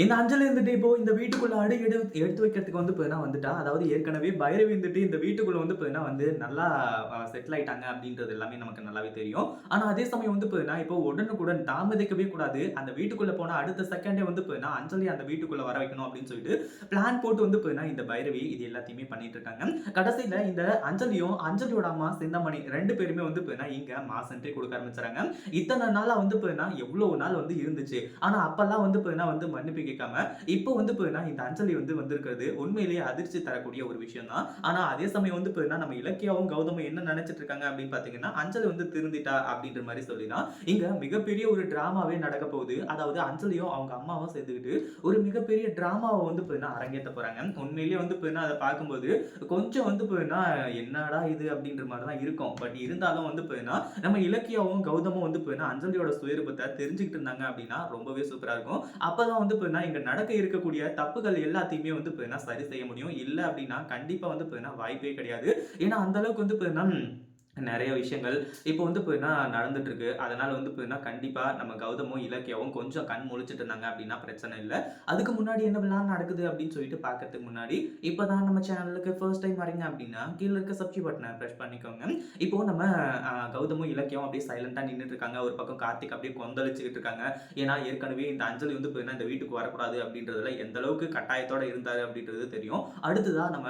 இந்த அஞ்சலி இருந்துட்டு இப்போ இந்த வீட்டுக்குள்ள அடி எடுத்து வைக்கிறதுக்கு வந்து பார்த்தீங்கன்னா வந்துட்டா. அதாவது ஏற்கனவே பைரவி இருந்துட்டு இந்த வீட்டுக்குள்ள வந்து பார்த்தீங்கன்னா வந்து நல்லா செட்டில் ஆயிட்டாங்க அப்படின்றது எல்லாமே நமக்கு நல்லாவே தெரியும். ஆனா அதே சமயம் வந்து பார்த்தீங்கன்னா, இப்போ உடனுக்குடன் தாமதிக்கவே கூடாது. அந்த வீட்டுக்குள்ள போனா அடுத்த செகண்டே வந்து பார்த்தீங்கன்னா, அஞ்சலி அந்த வீட்டுக்குள்ள வர வைக்கணும் அப்படின்னு சொல்லிட்டு பிளான் போட்டு வந்து பார்த்தீங்கன்னா, இந்த பைரவி இது எல்லாத்தையுமே பண்ணிட்டு இருக்காங்க. கடைசியில இந்த அஞ்சலியும், அஞ்சலியோட அம்மா சிந்தாமணி 2 பேருமே வந்து பார்த்தீங்கன்னா, இங்க மாஸ் என்ட்ரி குடுக்க ஆரம்பிச்சுறாங்க. இத்தன நாளா வந்து பார்த்தீங்கன்னா, எவ்வளவு நாள் வந்து இருந்துச்சு. ஆனா அப்பல்லாம் வந்து பார்த்தீங்கன்னா வந்து மன்னிப்பு கேட்காம, இப்போ வந்து பார்த்தீங்கன்னா இந்த அஞ்சலி வந்து வந்திருக்கிறது உண்மையிலேயே அதிர்ச்சி தரக்கூடிய ஒரு விஷயம் தான். ஆனா அதே சமயம் வந்து பார்த்தீங்கன்னா, நம்ம இலக்கியாவும், கௌதமும் என்ன நினைச்சிட்டு இருக்காங்க அப்படின்னு பார்த்தீங்கன்னா, அஞ்சலி வந்து திருந்திட்டா அப்படின்ற மாரி சொல்லி தான் இங்க மிகப்பெரிய ஒரு டிராமாவே நடக்க போகுது. அதாவது அஞ்சலியும் அவங்க அம்மாவும் சேர்ந்துக்கிட்டு ஒரு மிகப்பெரிய டிராமாவ வந்து பார்த்தீங்கன்னா அரங்கேத்த போறாங்க. உண்மையிலேயே வந்து பார்த்தீங்கன்னா அத பார்க்கும்போது கொஞ்சம் வந்து பார்த்தீங்கன்னா, என்னடா இது அப்படின்ற மாரி தான் இருக்கும். பட் இருந்தாலும் வந்து பார்த்தீங்கன்னா, நம்ம இலக்கியாவும், கௌதமும் வந்து பார்த்தீங்கன்னா அஞ்சலியோட சுயரூபத்த தெரிஞ்சுக்கிட்டு இருந்தாங்க அப்படின்னா ரொம்பவே சூப்பரா இருக்கும். அப்பதான் வந்து பார்த்தீங்கன்னா, இங்க நடக்க இருக்கக்கூடிய தப்புகள் எல்லாத்தையுமே வந்து பார்த்தீங்கன்னா சரி செய்ய முடியும். இல்ல அப்படின்னா கண்டிப்பா வந்து பார்த்தீங்கன்னா வாய்ப்பே கிடையாது. ஏன்னா அந்த அளவுக்கு வந்து பார்த்தீங்கன்னா நெறைய விஷயங்கள் இப்போ வந்து பார்த்தீங்கன்னா நடந்துட்டு இருக்கு. அதனால வந்து பார்த்தீங்கன்னா, கண்டிப்பா நம்ம கௌதமும், இலக்கியாவும் கொஞ்சம் கண் முழிச்சுட்டு இருந்தாங்க அப்படின்னா பிரச்சனை இல்ல. அதுக்கு முன்னாடி என்னவெல்லாம் நடக்குது அப்படின்னு சொல்லிட்டு பார்க்கறதுக்கு முன்னாடி, இப்ப தான் நம்ம சேனலுக்கு ஃபர்ஸ்ட் டைம் வரீங்க அப்படின்னா, கீழ இருக்க சப்ஸ்கிரைப் பட்டன பிரஸ் பண்ணிக்கோங்க. இப்போ நம்ம கௌதமும், இலக்கியாவும் அப்படியே சைலன்ட்டா நின்னுட்டு இருக்காங்க. ஒரு பக்கம் கார்த்திக் அப்படியே கொந்தளிச்சுக்கிட்டு இருக்காங்க. ஏன்னா, ஏற்கனவே இந்த அஞ்சலி வந்து பார்த்தீங்கன்னா, இந்த வீட்டுக்கு வரக்கூடாது அப்படின்றதுல எந்த அளவுக்கு கட்டாயத்தோட இருந்தாரு அப்படின்றது தெரியும். அடுத்ததா நம்ம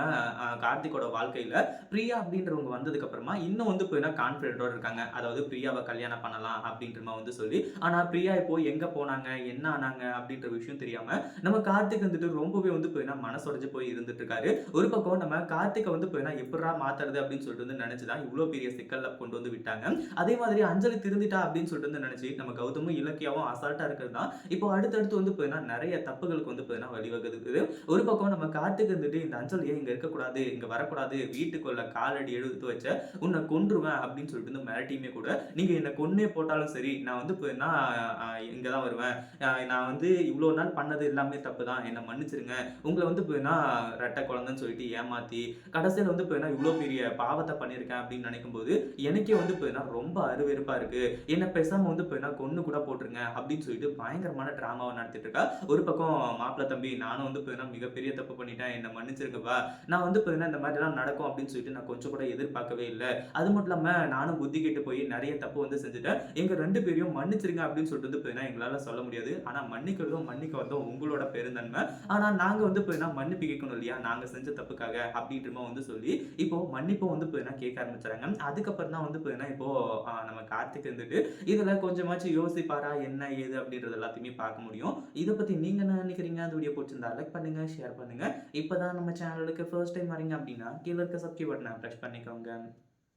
கார்த்திக்கோட வாழ்க்கையில பிரியா அப்படின்றவங்க வந்ததுக்கு அப்புறமா இன்னும் வந்து பார்த்தீங்கன்னா கான்ஃபிடென்ட்டோட இருக்காங்க. அதாவது பிரியாவ கல்யாணம் பண்ணலாம் அப்படின்ற மாரி வந்து சொல்லி. ஆனா பிரியா இப்போ எங்க போனாங்க? என்ன ஆனாங்க? அப்படின்ற விஷயம் தெரியாம நம்ம கார்த்திக் வந்துட்டு ரொம்பவே வந்து பார்த்தீங்கன்னா மனசொடைஞ்சு போய் இருந்துட்டு இருக்காரு. ஒரு பக்கம் நம்ம கார்த்திக்க வந்து பார்த்தீங்கன்னா எப்புட்றா மாத்துறது அப்படின்னு சொல்லிட்டு வந்து நெனச்சு தான் இவ்ளோ பெரிய சிக்கல்ல கொண்டு வந்து விட்டாங்க. அதே மாதிரி அஞ்சலி திருந்திட்டா அப்படின்னு சொல்லிட்டு வந்து நெனச்சு நம்ம கௌதமும், இலக்கியாவும் அசால்ட்டா இருக்கிறது தான் இப்போ அடுத்தடுத்து வந்து பார்த்தீங்கன்னா நெறைய தப்புகளுக்கு வந்து பார்த்தீங்கன்னா வழிவகுக்குது. ஒரு பக்கம் நம்ம கார்த்திக் வந்துட்டு இந்த அஞ்சலிய இங்க இருக்கக்கூடாது, இங்க வரக்கூடாது, வீட்டுக்குள்ள காலடி எடுத்து வச்ச உன்னை கொன்றுவேன் அப்படின்னு சொல்லிட்டு வந்து மிரட்டியுமே கூட, நீங்க என்ன கொன்னே போட்டாலும் சரி, நான் வந்து பார்த்தீங்கன்னா இங்க தான் வருவேன். நான் வந்து இவ்வளோ நாள் பண்ணது எல்லாமே தப்பு தான். என்ன மன்னிச்சிருங்க. உங்கள வந்து பார்த்தீங்கன்னா ரெட்டை குழந்தைன்னு சொல்லிட்டு ஏமாத்தி, கடைசியில வந்து பார்த்தீங்கன்னா இவ்வளோ பெரிய பாவத்த பண்ணியிருக்கேன் அப்படின்னு நினைக்கும்போது, எனக்கே வந்து பார்த்தீங்கன்னா ரொம்ப அருவெறுப்பா இருக்கு. என்ன பேசாம வந்து பார்த்தீங்கன்னா கொன்னு கூட போட்டுருங்க அப்படின்னு சொல்லிட்டு பயங்கரமான டிராமாவ நடத்திட்டு இருக்கா. ஒரு பக்கம் மாப்பிள தம்பி நானும் வந்து பார்த்தீங்கன்னா மிகப்பெரிய தப்பு பண்ணிட்டேன். என்ன மன்னிச்சிருங்கப்பா. நான் வந்து பார்த்தீங்கன்னா இந்த மாதிரிலாம் நடக்கும் அப்படின்னு சொல்லிட்டு நான் கொஞ்சம் கூட எதிர்பார்க்கவே இல்ல. அது மட்டும் இல்லாம நானும் புத்தி கெட்டு போய் நெறைய தப்பு வந்து செஞ்சுட்டேன். எங்க 2 பேரையும் மன்னிச்சிருங்க அப்படின்னு சொல்லிட்டு வந்து பார்த்தீங்கன்னா எங்களால சொல்ல முடியாது. ஆனா மன்னிக்கிறதும், மன்னிக்காததும் உங்களோட பெருந்தன்மை. ஆனா நாங்க வந்து பார்த்தீங்கன்னா மன்னிப்பு கேட்கணும் இல்லையா? நாங்க செஞ்ச தப்புக்காக அப்படின்ற மாரி வந்து சொல்லி, இப்போ மன்னிப்பும் வந்து பார்த்தீங்கன்னா கேட்க ஆரம்பிச்சுறாங்க. அதுக்கப்புறம் தான் வந்து பார்த்தீங்கன்னா இப்போ நம்ம கார்த்திக் இருந்துட்டு இதுல கொஞ்சமாச்சும் யோசிப்பாரா என்ன ஏது அப்படின்றது எல்லாத்தையுமே பார்க்க முடியும். இத பத்தி நீங்க என்ன நினைக்கிறீங்க? அந்த வீடியோ புடிச்சிருந்தா லைக் பண்ணுங்க, ஷேர் பண்ணுங்க. இப்பதான் நம்ம சேனலுக்கு ஃபர்ஸ்ட் டைம் வரீங்க அப்படின்னா, கீழ இருக்க சப்ஸ்கிரைப் பட்டன பிரஸ் பண்ணிக்கோங்க.